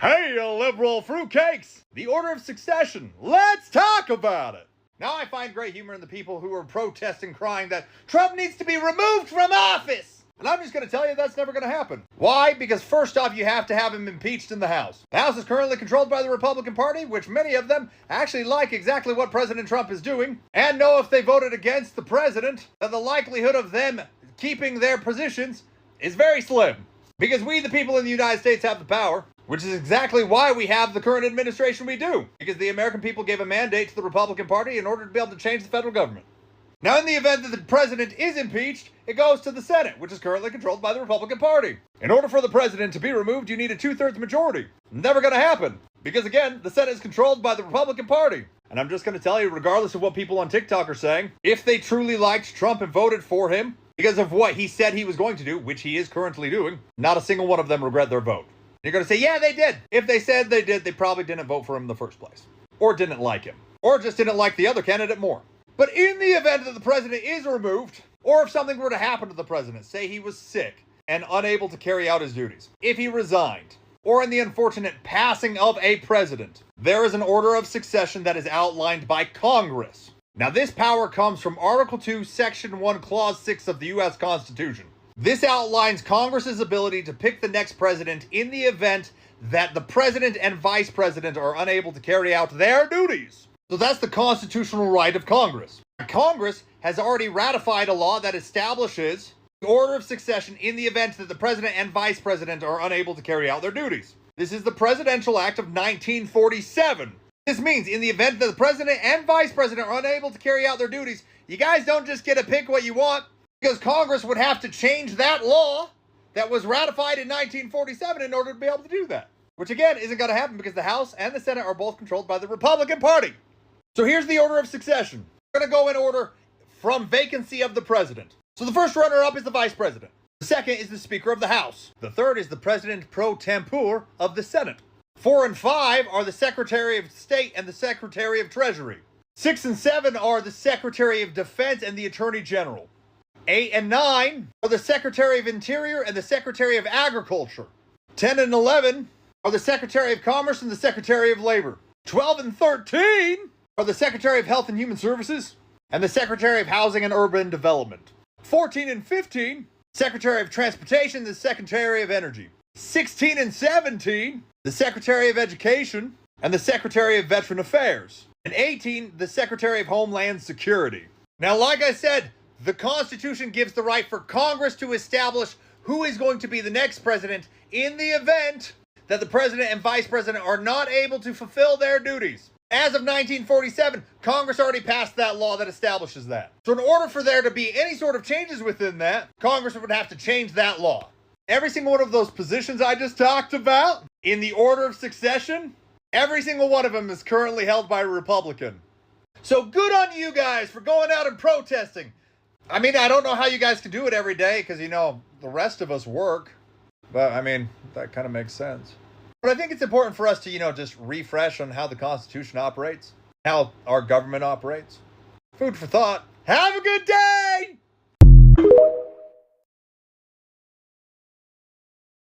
Hey, you liberal fruitcakes! The order of succession. Let's talk about it! Now I find great humor in the people who are protesting, crying that Trump needs to be removed from office! And I'm just going to tell you that's never going to happen. Why? Because first off, you have to have him impeached in the House. The House is currently controlled by the Republican Party, which many of them actually like exactly what President Trump is doing, and know if they voted against the president, that the likelihood of them keeping their positions is very slim. Because we, the people in the United States, have the power, which is exactly why we have the current administration we do. Because the American people gave a mandate to the Republican Party in order to be able to change the federal government. Now, in the event that the president is impeached, it goes to the Senate, which is currently controlled by the Republican Party. In order for the president to be removed, you need a 2/3 majority. Never going to happen. Because again, the Senate is controlled by the Republican Party. And I'm just going to tell you, regardless of what people on TikTok are saying, if they truly liked Trump and voted for him because of what he said he was going to do, which he is currently doing, not a single one of them regret their vote. You're going to say, yeah, they did. If they said they did, they probably didn't vote for him in the first place. Or didn't like him. Or just didn't like the other candidate more. But in the event that the president is removed, or if something were to happen to the president, say he was sick and unable to carry out his duties, if he resigned, or in the unfortunate passing of a president, there is an order of succession that is outlined by Congress. Now, this power comes from Article 2, Section 1, Clause 6 of the U.S. Constitution. This outlines Congress's ability to pick the next president in the event that the president and vice president are unable to carry out their duties. So that's the constitutional right of Congress. Congress has already ratified a law that establishes the order of succession in the event that the president and vice president are unable to carry out their duties. This is the Presidential Act of 1947. This means in the event that the president and vice president are unable to carry out their duties, you guys don't just get to pick what you want, because Congress would have to change that law that was ratified in 1947 in order to be able to do that. Which again, isn't going to happen because the House and the Senate are both controlled by the Republican Party. So here's the order of succession. We're going to go in order from vacancy of the president. So the first runner-up is the vice president. The second is the Speaker of the House. The third is the President pro tempore of the Senate. 4 and 5 are the Secretary of State and the Secretary of Treasury. 6 and 7 are the Secretary of Defense and the Attorney General. 8 and 9 are the Secretary of Interior and the Secretary of Agriculture. 10 and 11 are the Secretary of Commerce and the Secretary of Labor. 12 and 13 are the Secretary of Health and Human Services and the Secretary of Housing and Urban Development. 14 and 15, Secretary of Transportation and the Secretary of Energy. 16 and 17, the Secretary of Education and the Secretary of Veteran Affairs. And 18, the Secretary of Homeland Security. Now, like I said, the Constitution gives the right for Congress to establish who is going to be the next president in the event that the president and vice president are not able to fulfill their duties. As of 1947, Congress already passed that law that establishes that. So in order for there to be any sort of changes within that, Congress would have to change that law. Every single one of those positions I just talked about, in the order of succession, every single one of them is currently held by a Republican. So good on you guys for going out and protesting. I mean, I don't know how you guys can do it every day because, you know, the rest of us work. But, I mean, that kind of makes sense. But I think it's important for us to, just refresh on how the Constitution operates, how our government operates. Food for thought. Have a good day!